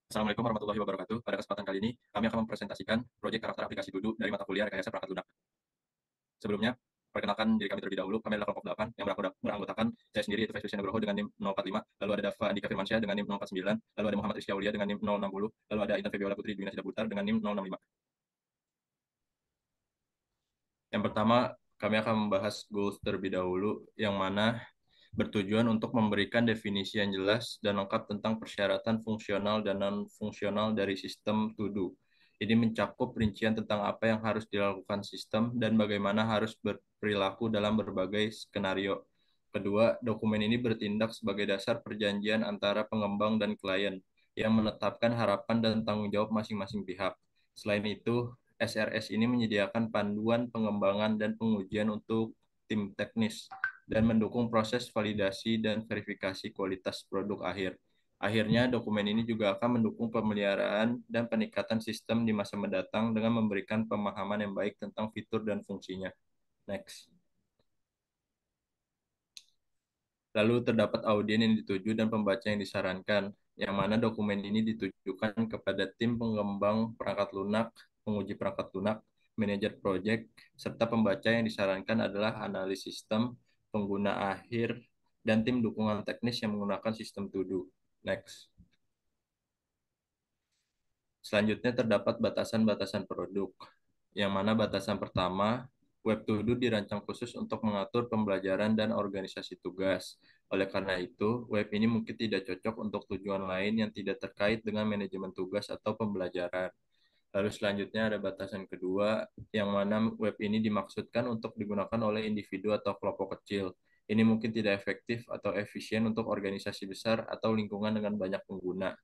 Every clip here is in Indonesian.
Assalamualaikum warahmatullahi wabarakatuh. Pada kesempatan kali ini, kami akan mempresentasikan proyek karakter aplikasi Dudu dari mata kuliah Rekayasa Perangkat Lunak. Sebelumnya, perkenalkan diri kami terlebih dahulu. Kami adalah kelompok 8 yang beranggotakan saya sendiri, itu Festus Nugroho dengan NIM 045, lalu ada Dava Andika Firmansyah dengan NIM 049, lalu ada Muhammad Rizky Aulia dengan NIM 060, lalu ada Intan Febiola Putri Dwina Sidaputar dengan NIM 065. Yang pertama, kami akan membahas goals terlebih dahulu, yang mana bertujuan untuk memberikan definisi yang jelas dan lengkap tentang persyaratan fungsional dan non-fungsional dari sistem to do. Ini mencakup rincian tentang apa yang harus dilakukan sistem dan bagaimana harus berperilaku dalam berbagai skenario. Kedua, dokumen ini bertindak sebagai dasar perjanjian antara pengembang dan klien yang menetapkan harapan dan tanggung jawab masing-masing pihak. Selain itu, SRS ini menyediakan panduan pengembangan dan pengujian untuk tim teknis dan mendukung proses validasi dan verifikasi kualitas produk akhir. Akhirnya, dokumen ini juga akan mendukung pemeliharaan dan peningkatan sistem di masa mendatang dengan memberikan pemahaman yang baik tentang fitur dan fungsinya. Next. Lalu terdapat audien yang dituju dan pembaca yang disarankan, yang mana dokumen ini ditujukan kepada tim pengembang perangkat lunak, penguji perangkat lunak, manajer proyek, serta pembaca yang disarankan adalah analis sistem, pengguna akhir, dan tim dukungan teknis yang menggunakan sistem to do. Next. Selanjutnya terdapat batasan-batasan produk, yang mana batasan pertama, Web to Do dirancang khusus untuk mengatur pembelajaran dan organisasi tugas. Oleh karena itu, web ini mungkin tidak cocok untuk tujuan lain yang tidak terkait dengan manajemen tugas atau pembelajaran. Lalu selanjutnya ada batasan kedua, yang mana web ini dimaksudkan untuk digunakan oleh individu atau kelompok kecil. Ini mungkin tidak efektif atau efisien untuk organisasi besar atau lingkungan dengan banyak pengguna.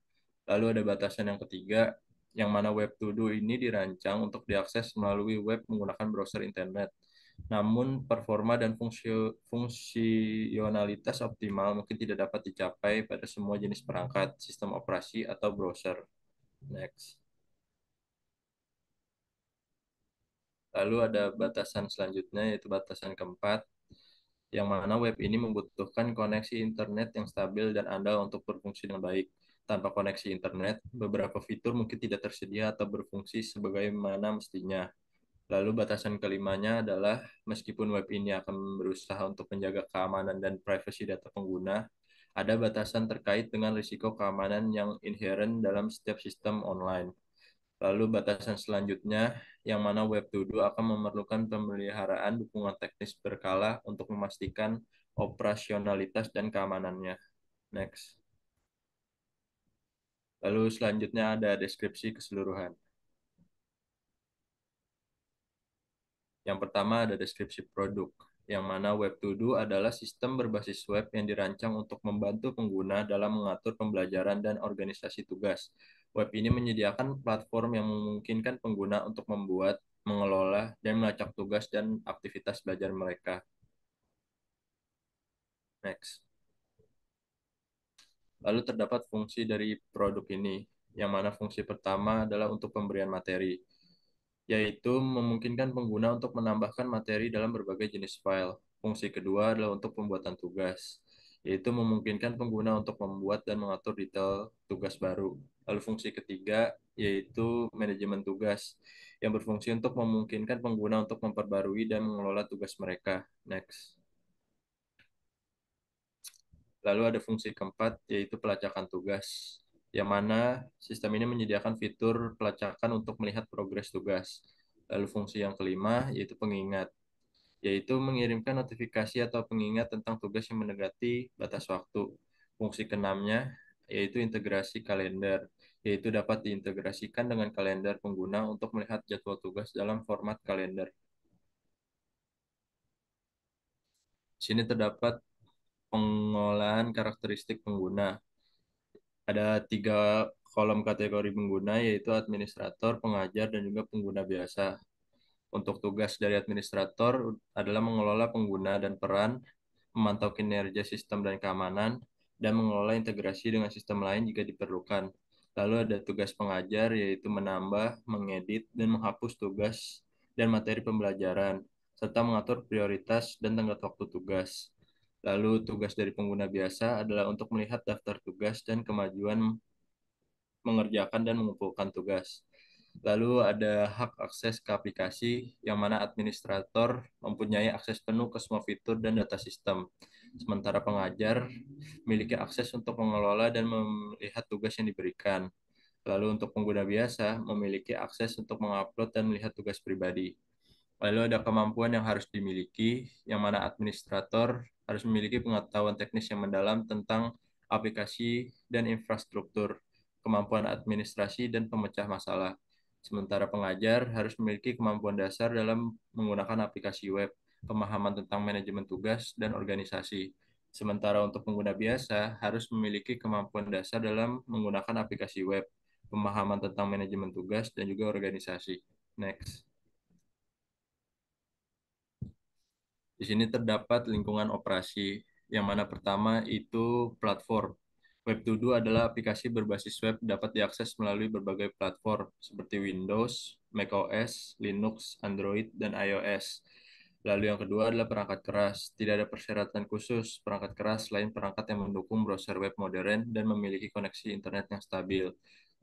Lalu ada batasan yang ketiga, yang mana web to do ini dirancang untuk diakses melalui web menggunakan browser internet. Namun, performa dan fungsionalitas optimal mungkin tidak dapat dicapai pada semua jenis perangkat, sistem operasi, atau browser. Next. Lalu ada batasan selanjutnya, yaitu batasan keempat, yang mana web ini membutuhkan koneksi internet yang stabil dan andal untuk berfungsi dengan baik. Tanpa koneksi internet, beberapa fitur mungkin tidak tersedia atau berfungsi sebagaimana mestinya. Lalu batasan kelimanya adalah meskipun web ini akan berusaha untuk menjaga keamanan dan privasi data pengguna, ada batasan terkait dengan risiko keamanan yang inherent dalam setiap sistem online. Lalu batasan selanjutnya, yang mana Web2Do akan memerlukan pemeliharaan dukungan teknis berkala untuk memastikan operasionalitas dan keamanannya. Next. Lalu selanjutnya ada deskripsi keseluruhan. Yang pertama ada deskripsi produk, yang mana Web2Do adalah sistem berbasis web yang dirancang untuk membantu pengguna dalam mengatur pembelajaran dan organisasi tugas. Web ini menyediakan platform yang memungkinkan pengguna untuk membuat, mengelola, dan melacak tugas dan aktivitas belajar mereka. Next. Lalu terdapat fungsi dari produk ini, yang mana fungsi pertama adalah untuk pemberian materi, yaitu memungkinkan pengguna untuk menambahkan materi dalam berbagai jenis file. Fungsi kedua adalah untuk pembuatan tugas, yaitu memungkinkan pengguna untuk membuat dan mengatur detail tugas baru. Lalu fungsi ketiga yaitu manajemen tugas, yang berfungsi untuk memungkinkan pengguna untuk memperbarui dan mengelola tugas mereka. Next. Lalu ada fungsi keempat, yaitu pelacakan tugas, yang mana sistem ini menyediakan fitur pelacakan untuk melihat progres tugas. Lalu fungsi yang kelima, yaitu pengingat, yaitu mengirimkan notifikasi atau pengingat tentang tugas yang mendekati batas waktu. Fungsi keenamnya, yaitu integrasi kalender, yaitu dapat diintegrasikan dengan kalender pengguna untuk melihat jadwal tugas dalam format kalender. Di sini terdapat pengolahan karakteristik pengguna. Ada tiga kolom kategori pengguna, yaitu administrator, pengajar, dan juga pengguna biasa. Untuk tugas dari administrator adalah mengelola pengguna dan peran, memantau kinerja sistem dan keamanan, dan mengelola integrasi dengan sistem lain jika diperlukan. Lalu ada tugas pengajar, yaitu menambah, mengedit, dan menghapus tugas dan materi pembelajaran, serta mengatur prioritas dan tenggat waktu tugas. Lalu tugas dari pengguna biasa adalah untuk melihat daftar tugas dan kemajuan mengerjakan dan mengumpulkan tugas. Lalu ada hak akses ke aplikasi, yang mana administrator mempunyai akses penuh ke semua fitur dan data sistem. Sementara pengajar memiliki akses untuk mengelola dan melihat tugas yang diberikan. Lalu untuk pengguna biasa memiliki akses untuk mengupload dan melihat tugas pribadi. Lalu ada kemampuan yang harus dimiliki, yang mana administrator harus memiliki pengetahuan teknis yang mendalam tentang aplikasi dan infrastruktur, kemampuan administrasi dan pemecah masalah. Sementara pengajar harus memiliki kemampuan dasar dalam menggunakan aplikasi web, pemahaman tentang manajemen tugas dan organisasi. Sementara untuk pengguna biasa harus memiliki kemampuan dasar dalam menggunakan aplikasi web, pemahaman tentang manajemen tugas dan juga organisasi. Next. Di sini terdapat lingkungan operasi, yang mana pertama itu platform. Web2Do adalah aplikasi berbasis web dapat diakses melalui berbagai platform seperti Windows, macOS, Linux, Android, dan iOS. Lalu yang kedua adalah perangkat keras. Tidak ada persyaratan khusus perangkat keras selain perangkat yang mendukung browser web modern dan memiliki koneksi internet yang stabil.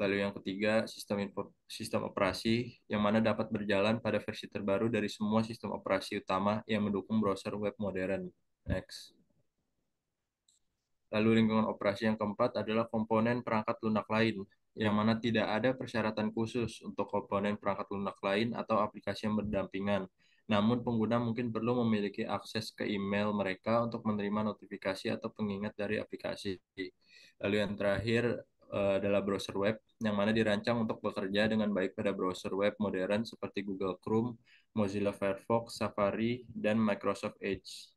Lalu yang ketiga, sistem operasi yang mana dapat berjalan pada versi terbaru dari semua sistem operasi utama yang mendukung browser web modern. Next. Lalu lingkungan operasi yang keempat adalah komponen perangkat lunak lain, yang mana tidak ada persyaratan khusus untuk komponen perangkat lunak lain atau aplikasi yang berdampingan. Namun pengguna mungkin perlu memiliki akses ke email mereka untuk menerima notifikasi atau pengingat dari aplikasi. Lalu yang terakhir adalah browser web, yang mana dirancang untuk bekerja dengan baik pada browser web modern seperti Google Chrome, Mozilla Firefox, Safari, dan Microsoft Edge.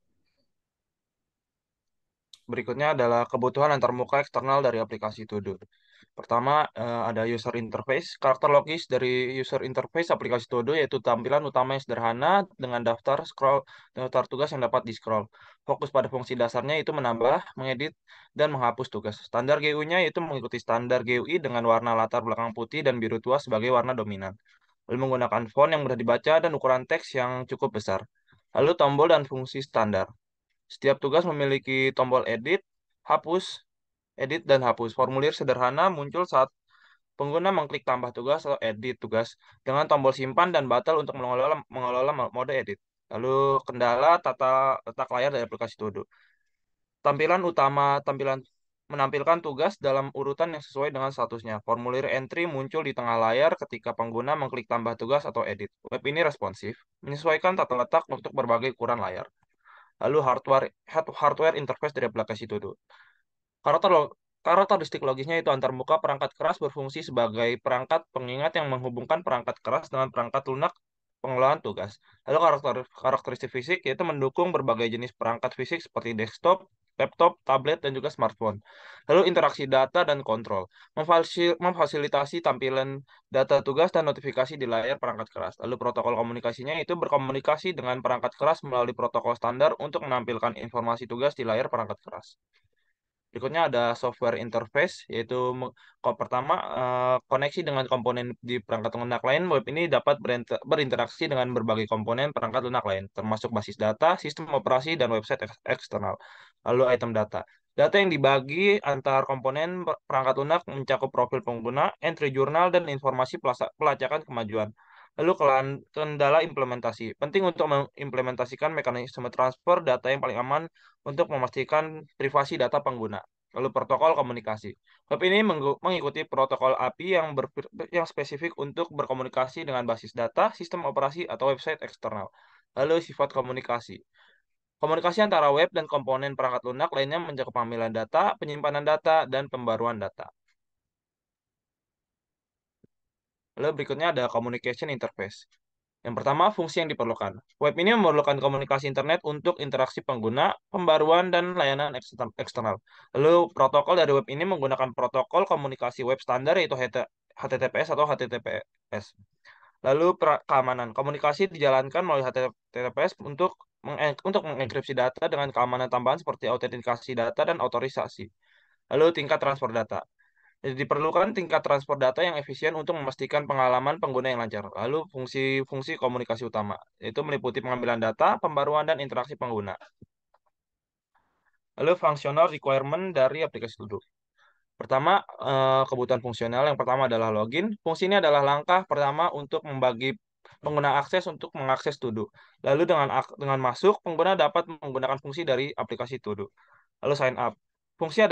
Berikutnya adalah kebutuhan antarmuka eksternal dari aplikasi To-Do. Pertama, ada user interface. Karakter logis dari user interface aplikasi To-Do yaitu tampilan utama yang sederhana dengan daftar tugas yang dapat di-scroll. Fokus pada fungsi dasarnya itu menambah, mengedit, dan menghapus tugas. Standar GUI-nya yaitu mengikuti standar GUI dengan warna latar belakang putih dan biru tua sebagai warna dominan. Lalu menggunakan font yang mudah dibaca dan ukuran teks yang cukup besar. Lalu tombol dan fungsi standar. Setiap tugas memiliki tombol edit, hapus, edit, dan hapus. Formulir sederhana muncul saat pengguna mengklik tambah tugas atau edit tugas dengan tombol simpan dan batal untuk mengelola mode edit. Lalu kendala tata letak layar dari aplikasi To-Do. Tampilan utama tampilan menampilkan tugas dalam urutan yang sesuai dengan statusnya. Formulir entry muncul di tengah layar ketika pengguna mengklik tambah tugas atau edit. Web ini responsif, menyesuaikan tata letak untuk berbagai ukuran layar. Lalu hardware interface dari aplikasi To-Do. Karakter lo- Karakteristik logisnya itu antarmuka perangkat keras berfungsi sebagai perangkat pengingat yang menghubungkan perangkat keras dengan perangkat lunak pengelolaan tugas. Lalu karakteristik fisik yaitu mendukung berbagai jenis perangkat fisik seperti desktop, laptop, tablet, dan juga smartphone. Lalu interaksi data dan kontrol. Memfasilitasi tampilan data tugas dan notifikasi di layar perangkat keras. Lalu protokol komunikasinya itu berkomunikasi dengan perangkat keras melalui protokol standar untuk menampilkan informasi tugas di layar perangkat keras. Berikutnya ada software interface, yaitu pertama koneksi dengan komponen di perangkat lunak lain. Web ini dapat berinteraksi dengan berbagai komponen perangkat lunak lain, termasuk basis data, sistem operasi, dan website eksternal. Lalu item data. Data yang dibagi antar komponen perangkat lunak mencakup profil pengguna, entry jurnal, dan informasi pelacakan kemajuan. Lalu kendala implementasi. Penting untuk mengimplementasikan mekanisme transfer data yang paling aman untuk memastikan privasi data pengguna. Lalu protokol komunikasi. Web ini mengikuti protokol API yang spesifik untuk berkomunikasi dengan basis data, sistem operasi, atau website eksternal. Lalu sifat komunikasi. Komunikasi antara web dan komponen perangkat lunak lainnya mencakup pengambilan data, penyimpanan data, dan pembaruan data. Lalu berikutnya ada communication interface. Yang pertama, fungsi yang diperlukan. Web ini memerlukan komunikasi internet untuk interaksi pengguna, pembaruan, dan layanan eksternal. Lalu, protokol dari web ini menggunakan protokol komunikasi web standar yaitu HTTPS atau HTTPS. Lalu, keamanan. Komunikasi dijalankan melalui HTTPS untuk mengenkripsi data dengan keamanan tambahan seperti autentikasi data dan otorisasi. Lalu, tingkat transfer data. Jadi diperlukan tingkat transfer data yang efisien untuk memastikan pengalaman pengguna yang lancar. Lalu fungsi-fungsi komunikasi utama, yaitu meliputi pengambilan data, pembaruan, dan interaksi pengguna. Lalu functional requirement dari aplikasi To-Do. Pertama, kebutuhan fungsional. Yang pertama adalah login. Fungsi ini adalah langkah pertama untuk membagi pengguna akses untuk mengakses To Do. Lalu dengan masuk, pengguna dapat menggunakan fungsi dari aplikasi To Do. Lalu sign up. Fungsi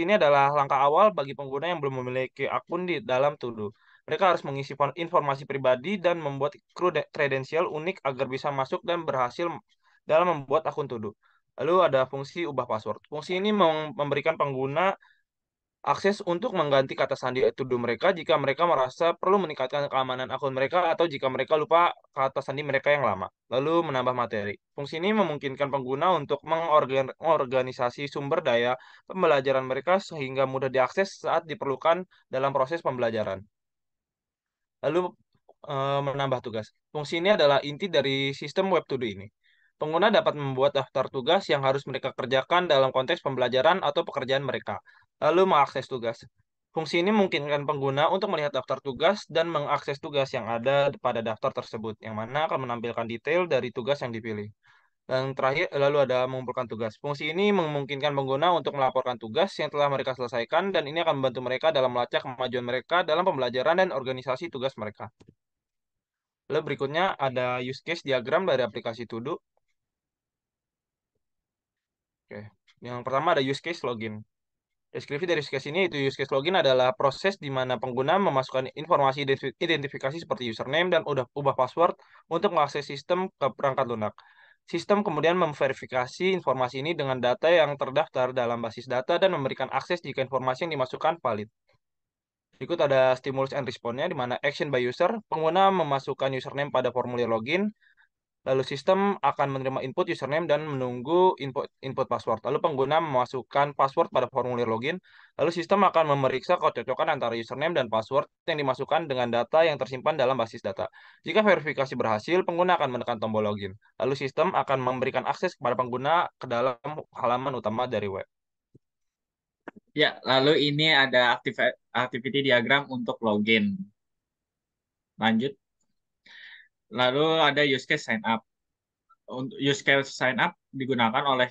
ini adalah langkah awal bagi pengguna yang belum memiliki akun di dalam To Do. Mereka harus mengisi informasi pribadi dan membuat kredensial unik agar bisa masuk dan berhasil dalam membuat akun To Do. Lalu ada fungsi ubah password. Fungsi ini memberikan pengguna akses untuk mengganti kata sandi to-do mereka jika mereka merasa perlu meningkatkan keamanan akun mereka atau jika mereka lupa kata sandi mereka yang lama. Lalu menambah materi. Fungsi ini memungkinkan pengguna untuk mengorganisasi sumber daya pembelajaran mereka sehingga mudah diakses saat diperlukan dalam proses pembelajaran. Lalu menambah tugas. Fungsi ini adalah inti dari sistem web to do ini. Pengguna dapat membuat daftar tugas yang harus mereka kerjakan dalam konteks pembelajaran atau pekerjaan mereka, lalu mengakses tugas. Fungsi ini memungkinkan pengguna untuk melihat daftar tugas dan mengakses tugas yang ada pada daftar tersebut, yang mana akan menampilkan detail dari tugas yang dipilih. Dan terakhir, lalu ada mengumpulkan tugas. Fungsi ini memungkinkan pengguna untuk melaporkan tugas yang telah mereka selesaikan, dan ini akan membantu mereka dalam melacak kemajuan mereka dalam pembelajaran dan organisasi tugas mereka. Lalu berikutnya ada use case diagram dari aplikasi To Do. Oke. Yang pertama ada use case login. Deskripsi dari use case ini itu use case login adalah proses di mana pengguna memasukkan informasi identifikasi seperti username dan ubah password untuk mengakses sistem ke perangkat lunak. Sistem kemudian memverifikasi informasi ini dengan data yang terdaftar dalam basis data dan memberikan akses jika informasi yang dimasukkan valid. Berikut ada stimulus and response-nya di mana action by user, pengguna memasukkan username pada formulir login, lalu sistem akan menerima input username dan menunggu input password. Lalu pengguna memasukkan password pada formulir login. Lalu sistem akan memeriksa kecocokan antara username dan password yang dimasukkan dengan data yang tersimpan dalam basis data. Jika verifikasi berhasil, pengguna akan menekan tombol login. Lalu sistem akan memberikan akses kepada pengguna ke dalam halaman utama dari web. Ya, lalu ini ada activity diagram untuk login. Lanjut. Lalu ada use case sign up. Untuk use case sign up digunakan oleh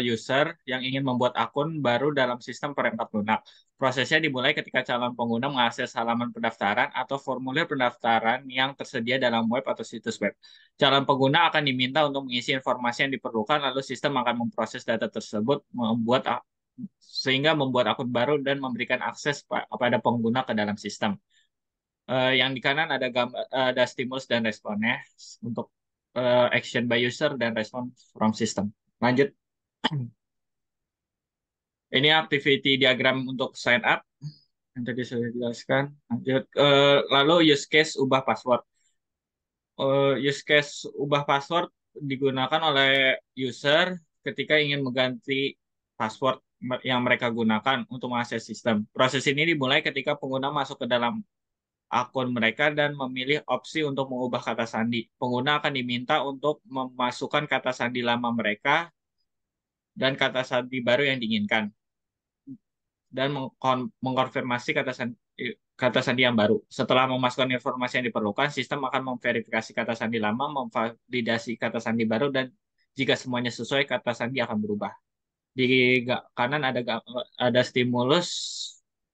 user yang ingin membuat akun baru dalam sistem perangkat lunak. Prosesnya dimulai ketika calon pengguna mengakses halaman pendaftaran atau formulir pendaftaran yang tersedia dalam web atau situs web. Calon pengguna akan diminta untuk mengisi informasi yang diperlukan, lalu sistem akan memproses data tersebut sehingga membuat akun baru dan memberikan akses pada pengguna ke dalam sistem. Yang di kanan ada stimulus dan responnya untuk action by user dan response from system. Lanjut. Ini activity diagram untuk sign up yang tadi sudah dijelaskan. Lanjut. Lalu use case ubah password. Use case ubah password digunakan oleh user ketika ingin mengganti password yang mereka gunakan untuk mengakses sistem. Proses ini dimulai ketika pengguna masuk ke dalam akun mereka dan memilih opsi untuk mengubah kata sandi. Pengguna akan diminta untuk memasukkan kata sandi lama mereka dan kata sandi baru yang diinginkan dan mengkonfirmasi kata sandi yang baru. Setelah memasukkan informasi yang diperlukan, sistem akan memverifikasi kata sandi lama, memvalidasi kata sandi baru, dan jika semuanya sesuai, kata sandi akan berubah. Di kanan ada stimulus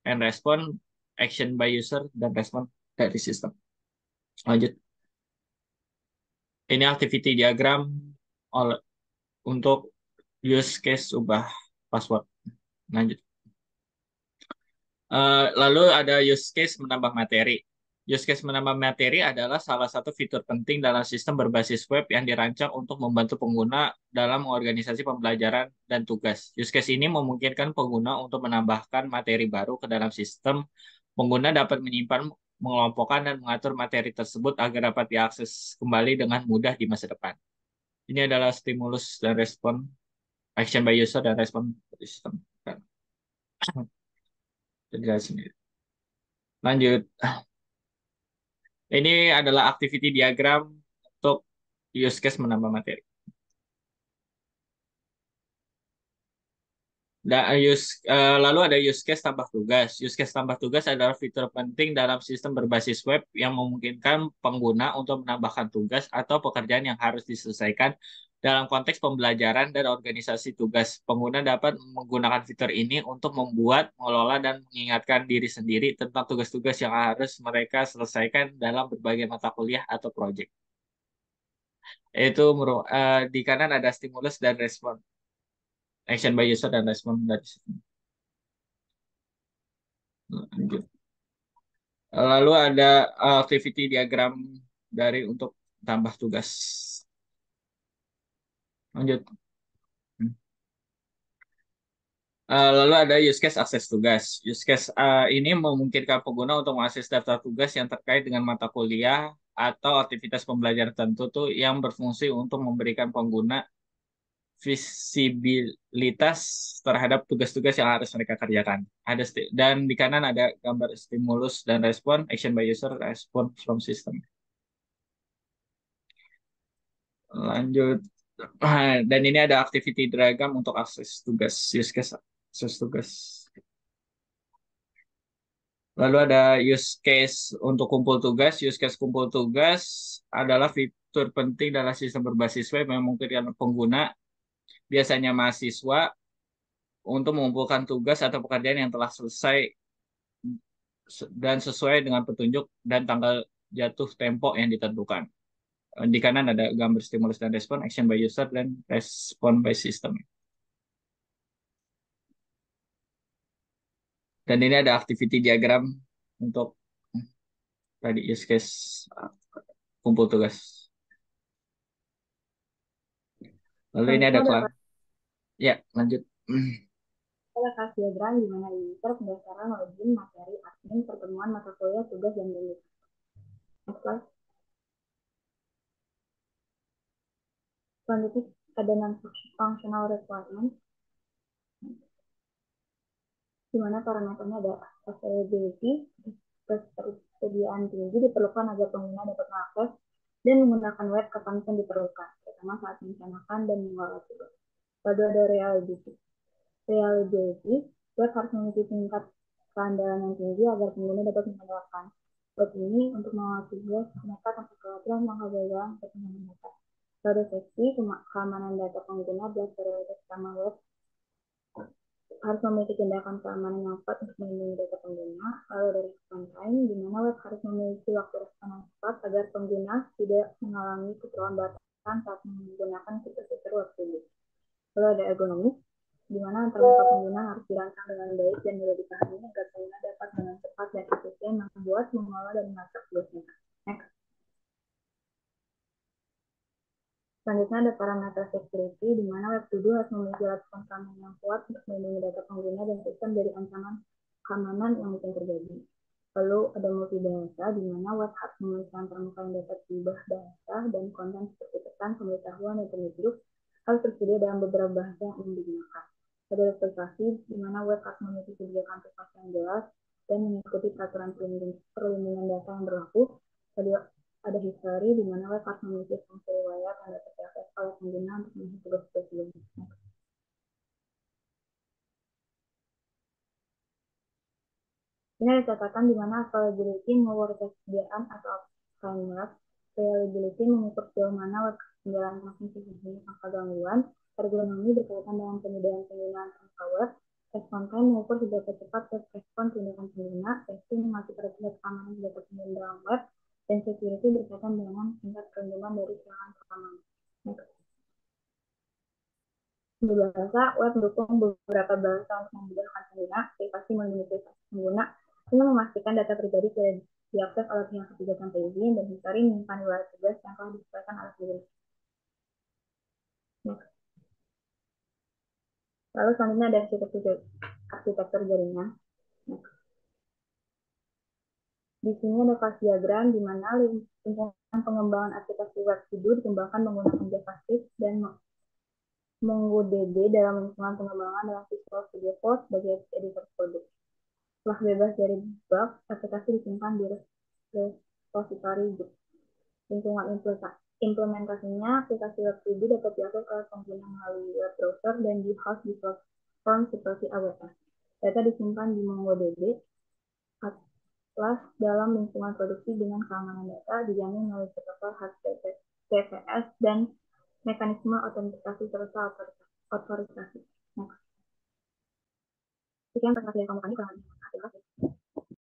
and response, action by user, dan respon dari sistem. Lanjut. Ini activity diagram untuk use case ubah password. Lanjut. Lalu ada use case menambah materi. Use case menambah materi adalah salah satu fitur penting dalam sistem berbasis web yang dirancang untuk membantu pengguna dalam mengorganisasi pembelajaran dan tugas. Use case ini memungkinkan pengguna untuk menambahkan materi baru ke dalam sistem. Pengguna dapat menyimpan, mengelompokkan, dan mengatur materi tersebut agar dapat diakses kembali dengan mudah di masa depan. Ini adalah stimulus dan respon, action by user dan respon sistem. Lanjut. Ini adalah activity diagram untuk use case menambah materi. Lalu ada use case tambah tugas. Use case tambah tugas adalah fitur penting dalam sistem berbasis web yang memungkinkan pengguna untuk menambahkan tugas atau pekerjaan yang harus diselesaikan Dalam konteks pembelajaran dan organisasi tugas, pengguna dapat menggunakan fitur ini untuk membuat, mengelola, dan mengingatkan diri sendiri tentang tugas-tugas yang harus mereka selesaikan dalam berbagai mata kuliah atau proyek. Yaitu di kanan ada stimulus dan respon, action by user dan respon dari sistem. Lanjut. Lalu ada activity diagram dari untuk tambah tugas. Lanjut. Lalu ada use case akses tugas. Use case ini memungkinkan pengguna untuk mengakses daftar tugas yang terkait dengan mata kuliah atau aktivitas pembelajaran tertentu tuh yang berfungsi untuk memberikan pengguna visibilitas terhadap tugas-tugas yang harus mereka kerjakan. Dan di kanan ada gambar stimulus dan respon, action by user, respon from system. Lanjut. Dan ini ada activity diagram untuk akses tugas, use case akses tugas. Lalu ada use case untuk kumpul tugas. Use case kumpul tugas adalah fitur penting dalam sistem berbasis web yang memungkinkan pengguna, biasanya mahasiswa, untuk mengumpulkan tugas atau pekerjaan yang telah selesai dan sesuai dengan petunjuk dan tanggal jatuh tempo yang ditentukan. Di kanan ada gambar stimulus dan respon, action by user, dan respon by system. Dan ini ada activity diagram untuk tadi use case kumpul tugas. Lalu ini ada kelas. Ya, lanjut. Ada kelas diagram di mana user berdasarkan login, materi, admin, pertemuan, mata kuliah, tugas, dan lain-lain. Next slide. Selanjutnya ada non-functional requirement, di mana parameternya ada availability, ketersediaan tinggi diperlukan agar pengguna dapat mengakses dan menggunakan web kapanpun diperlukan, terutama saat merencanakan dan mengelola tugas. Lalu ada reliability, web harus memiliki tingkat keandalan yang tinggi agar pengguna dapat mengandalkan web ini untuk mengelola tugas mereka tanpa kekhawatiran tentang kegagalan perkembangan data. Lalu safety, keamanan data pengguna adalah prioritas utama web, harus memiliki tindakan keamanan yang tepat untuk melindungi data pengguna. Lalu ada respon time, di mana web harus memiliki waktu respon yang cepat agar pengguna tidak mengalami keterlambatan saat menggunakan fitur-fitur web tubuh. Lalu ada ergonomis, di mana antarmuka pengguna harus dirancang dengan baik dan mudah dipahami agar pengguna dapat dengan cepat dan efisien membuat, mengelola, dan melacak tugasnya. Next. Selanjutnya ada parameter security, di mana web to do harus memiliki lapisan keamanan yang kuat untuk melindungi data pengguna dan sistem dari ancaman keamanan yang mungkin terjadi. Lalu ada multibahasa, di mana web harus memiliki antarmuka yang dapat diubah bahasa dan konten seperti pesan, pemberitahuan, dan petunjuk harus tersedia dalam beberapa bahasa yang ingin digunakan. Ada privasi, di mana web harus memiliki kebijakan privasi yang jelas dan mengikuti peraturan perlindungan data yang berlaku. Ada history, di mana web harus memiliki fungsi riwayat yang dapat diakses oleh pengguna untuk melihat tugas-tugas sebelumnya. Ini ada catatan di mana availability mengukur kesediaan atau framework, reliability mengukur sejauh mana web menjalankan fungsi-fungsi tanpa gangguan, ergonomi berkaitan dengan penyediaan penggunaan tanpa web, respon time mengukur seberapa cepat web respon tindakan pengguna, safety mengatur pada tingkat keamanan data pengguna dalam web, dan security berkaitan dengan tingkat perlindungan dari serangan keamanan. Berbahasa, web mendukung beberapa bahasa untuk memudahkan pengguna, privasi melindungi privasi pengguna, dengan memastikan data pribadi tidak diakses oleh pihak ketiga tanpa izin, dan history menyimpan riwayat tugas yang telah disesuaikan oleh pengguna. Lalu selanjutnya ada arsitektur jaringan. Di sini ada kelas diagram di mana lingkungan pengembangan aplikasi web to-do dikembangkan menggunakan JavaScript dan MongoDB dalam lingkungan pengembangan dalam Visual Studio Code sebagai editor kode. Setelah bebas dari bug, aplikasi disimpan di repository Git. Lingkungan implementasinya, aplikasi web to-do dapat diakses oleh pengguna melalui web browser dan di-host di platform seperti AWS. Data disimpan di MongoDB. Atlas dalam lingkungan produksi dengan keamanan data dijamin melalui protokol HTTPS dan mekanisme autentikasi serta otorisasi. Next. Sekian presentasi dari kamu kami, kurang lebih adalah